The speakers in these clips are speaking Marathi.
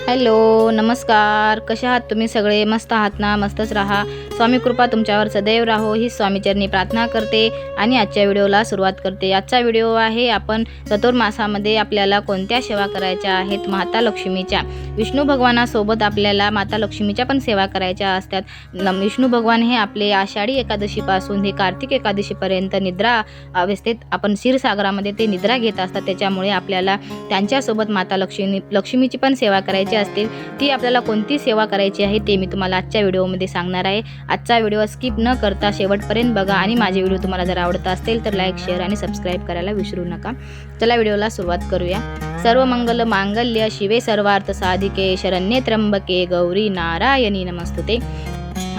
हॅलो, नमस्कार. कशा आहात तुम्ही सगळे? मस्त आहात ना? मस्तच राहा. स्वामी कृपा तुमच्यावर सदैव राहो ही स्वामीचरणी प्रार्थना करते आणि आजच्या व्हिडिओला सुरुवात करते. आजचा व्हिडिओ आहे आपण चातुर्मासामध्ये आपल्याला कोणत्या सेवा करायच्या आहेत माता लक्ष्मीच्या. विष्णू भगवानासोबत आपल्याला माता लक्ष्मीच्या पण सेवा करायच्या असतात. विष्णू भगवान हे आपले आषाढी एकादशीपासून हे कार्तिक एकादशीपर्यंत निद्रा अवस्थेत आपण क्षीरसागरामध्ये ते निद्रा घेत असतात. त्याच्यामुळे आपल्याला त्यांच्यासोबत माता लक्ष्मीची पण सेवा करायची असतील. ती आपल्याला कोणती सेवा करायची आहे ते मी तुम्हाला आजच्या व्हिडिओमध्ये सांगणार आहे. आजचा व्हिडिओ स्किप न करता शेवटपर्यंत बघा आणि माझे व्हिडिओ तुम्हाला जर आवडत असतील तर लाईक, शेअर आणि सबस्क्राईब करायला विसरू नका. चला व्हिडिओला सुरुवात करूया. सर्व मंगल मांगल्य शिवे सर्वार्थ साधिके शरण्ये त्र्यंबके गौरी नारायणी नमस्तुते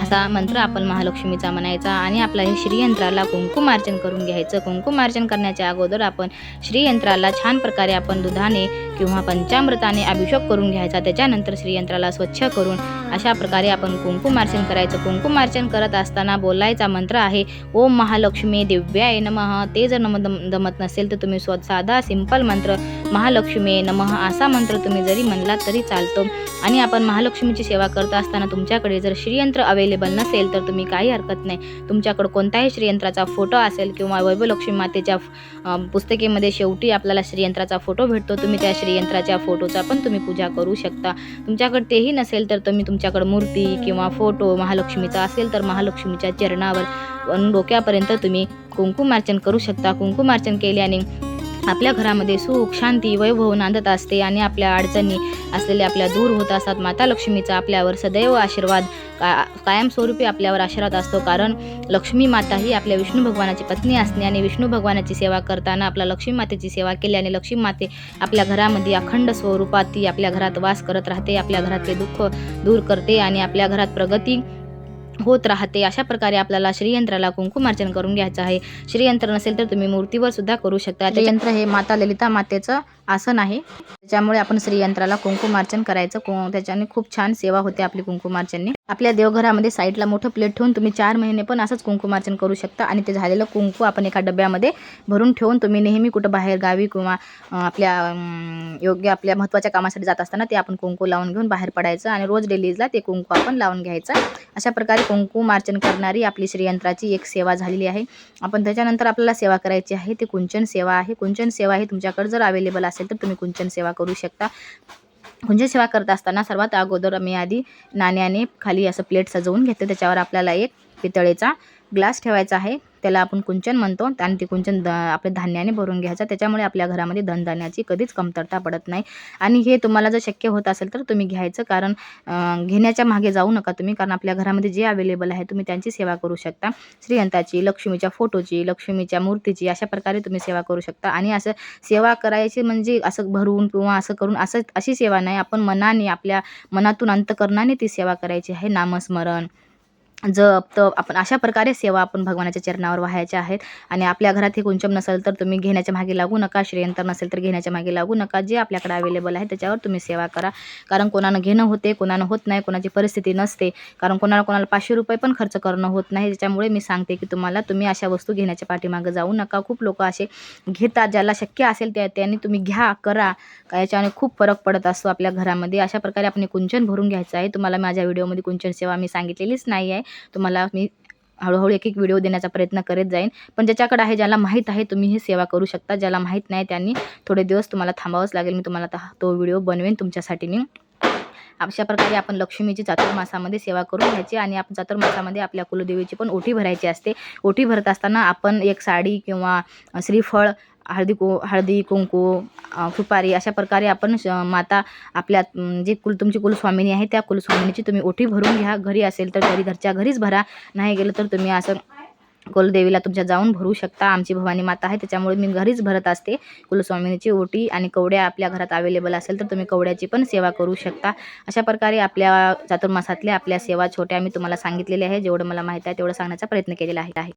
असा मंत्र आपण महालक्ष्मीचा म्हणायचा आणि आपला हे श्रीयंत्राला कुंकुमार्चन करून घ्यायचं. कुंकुमार्चन करण्याच्या अगोदर आपण श्रीयंत्राला छान प्रकारे आपण दुधाने किंवा पंचामृताने अभिषेक करून घ्यायचा. त्याच्यानंतर श्रीयंत्राला स्वच्छ करून अशा प्रकारे आपण कुंकुमार्चन करायचं. कुंकुमार्चन करत असताना बोलायचा मंत्र आहे ओम महालक्ष्मी दिव्याय नमः. ते जर जमत नसेल तर तुम्ही साधा सिंपल मंत्र महालक्ष्मी नमः असा मंत्र तुम्ही जरी म्हणलात तरी चालतो. आणि आपण महालक्ष्मीची सेवा करत असताना तुमच्याकडे जर श्रीयंत्र अवेलेबल नसेल तर तुम्ही काही हरकत नाही. तुमच्याकडे कोणत्याही श्रीयंत्राचा फोटो असेल किंवा वैभवलक्ष्मी मातेच्या पुस्तकेमध्ये शेवटी आपल्याला श्रीयंत्राचा फोटो भेटतो. तुम्ही त्या श्रीयंत्राच्या फोटोचा पण तुम्ही पूजा करू शकता. तुमच्याकडे तेही नसेल तर तुम्ही तुमच्याकडे मूर्ती किंवा फोटो महालक्ष्मीचा असेल तर महालक्ष्मीच्या चरणावर डोक्यापर्यंत तुम्ही कुंकुमार्चन करू शकता. कुंकुमार्चन केल्याने आपल्या घरामध्ये सुख, शांती, वैभव नांदत असते आणि आपल्या अडचणी असलेल्या आपल्या दूर होत असतात. माता लक्ष्मीचा आपल्यावर सदैव आशीर्वाद कायमस्वरूपी आपल्यावर आशीर्वाद असतो. कारण लक्ष्मी माता ही आपल्या विष्णू भगवानाची पत्नी असणे आणि विष्णू भगवानाची सेवा करताना आपल्या लक्ष्मी मातेची सेवा केल्याने लक्ष्मी माते आपल्या घरामध्ये अखंड स्वरूपात ती आपल्या घरात वास करत राहते. आपल्या घरातले दुःख दूर करते आणि आपल्या घरात प्रगती होत राहते. अशा प्रकारे आपल्याला श्रीयंत्राला कुंकुमार्चन करून घ्यायचं आहे. श्रीयंत्र नसेल तर तुम्ही मूर्तीवर सुद्धा करू शकता. श्रीयंत्र हे माता ललिता मातेचं आसन आहे. त्याच्यामुळे आपण श्रीयंत्राला कुंकुमार्चन करायचं. त्याच्याने खूप छान सेवा होते आपली कुंकुमार्चनने. आपल्या देवघरामध्ये साईडला मोठं प्लेट ठेवून तुम्ही 4 महिने पण असंच कुंकुमार्चन करू शकता आणि ते झालेलं कुंकू आपण एका डब्यामध्ये भरून ठेवून तुम्ही नेहमी कुठं बाहेर गावी किंवा आपल्या योग्य आपल्या महत्त्वाच्या कामासाठी जात असताना ते आपण कुंकू लावून घेऊन बाहेर पडायचं आणि रोज डेलीजला ते कुंकू आपण लावून घ्यायचं. अशा प्रकारे कुंकुमार्चन करणारी आपली श्रीयंत्राची एक सेवा झालेली आहे. आपण त्याच्यानंतर आपल्याला सेवा करायची आहे ती कुंचन सेवा आहे. कुंचन सेवा ही तुमच्याकडे जर अवेलेबल असेल तर तुम्ही कुंचन सेवा करू शकता. कुंचन सेवा करत असताना सर्वात अगोदर मी आधी नाण्याने खाली असं प्लेट सजवून घेते. त्याच्यावर आपल्याला एक पितळेचा ग्लास ठेवायचा आहे. त्याला आपण कुंचन म्हणतो आणि ते कुंचन आपल्या धान्याने भरून घ्यायचं. त्याच्यामुळे आपल्या घरामध्ये धनधान्याची कधीच कमतरता पडत नाही. आणि हे तुम्हाला जर शक्य होत असेल तर तुम्ही घ्यायचं. कारण घेण्याच्या मागे जाऊ नका तुम्ही. कारण आपल्या घरामध्ये जे अवेलेबल आहे तुम्ही त्यांची सेवा करू शकता. श्रीयंत्राची, लक्ष्मीच्या फोटोची, लक्ष्मीच्या मूर्तीची अशा प्रकारे तुम्ही सेवा करू शकता. आणि असं सेवा करायची म्हणजे असं भरून किंवा असं करून अशी सेवा नाही. आपण मनाने आपल्या मनातून अंतःकरणाने ती सेवा करायची आहे. नामस्मरण, जप, तप आपण अशा प्रकारे सेवा आपण भगवानाच्या चरणावर वाहायच्या आहेत. आणि आपल्या घरात हे कुंचन नसेल तर तुम्ही घेण्याच्या मागे लागू नका. श्रीयंत्र नसेल तर घेण्याच्या मागे लागू नका. जे आपल्याकडे अवेलेबल आहे त्याच्यावर तुम्ही सेवा करा. कारण कोणानं घेणं होते, कोणानं होत नाही, कोणाची परिस्थिती नसते. कारण कोणाला 500 रुपये पण खर्च करणं होत नाही. त्याच्यामुळे मी सांगते की तुम्ही अशा वस्तू घेण्याच्या पाठीमागे जाऊ नका. खूप लोक असे घेतात. ज्याला शक्य असेल त्यांनी तुम्ही घ्या, करा. याच्याने खूप फरक पडत असतो आपल्या घरामध्ये. अशा प्रकारे आपण कुंचन भरून घ्यायचं आहे. तुम्हाला माझ्या व्हिडिओमध्ये कुंचन सेवा मी सांगितलेलीच नाही आहे. तुम्हाला मी हळूहळू एक व्हिडिओ देण्याचा प्रयत्न करत जाईन. पण ज्याच्याकडे आहे, ज्याला माहीत आहे तुम्ही ही सेवा करू शकता. ज्याला माहीत नाही त्यांनी थोडे दिवस तुम्हाला थांबावंच लागेल. मी तुम्हाला तो व्हिडिओ बनवेन तुमच्यासाठी मी. अशा प्रकारे आपण लक्ष्मीची चातुर्मासामध्ये सेवा करून घ्यायची. आणि आपण चातुर्मासामध्ये आपल्या कुलदेवीची पण ओटी भरायची असते. ओटी भरत असताना आपण एक साडी किंवा श्रीफळ, हळदी कुंकू, सुपारी अशा प्रकारे आपण माता आपल्या जे तुमची कुलस्वामिनी आहे त्या कुलस्वामिनीची तुम्ही ओटी भरून घ्या. घरी असेल तर घरच्या घरीच भरा. नाही गेलं तर तुम्ही असं कुलदेवीला तुमच्या जाऊन भरू शकता. आमची भवानी माता आहे त्याच्यामुळे मी घरीच भरत असते कुलस्वामिनीची ओटी. आणि कवड्या आपल्या घरात अवेलेबल असेल तर तुम्ही कवड्याची पण सेवा करू शकता. अशा प्रकारे आपल्या चातुर्मासातल्या आपल्या सेवा छोट्या मी तुम्हाला सांगितलेल्या आहे. जेवढं मला माहीत आहे तेवढं सांगण्याचा प्रयत्न केलेला आहे.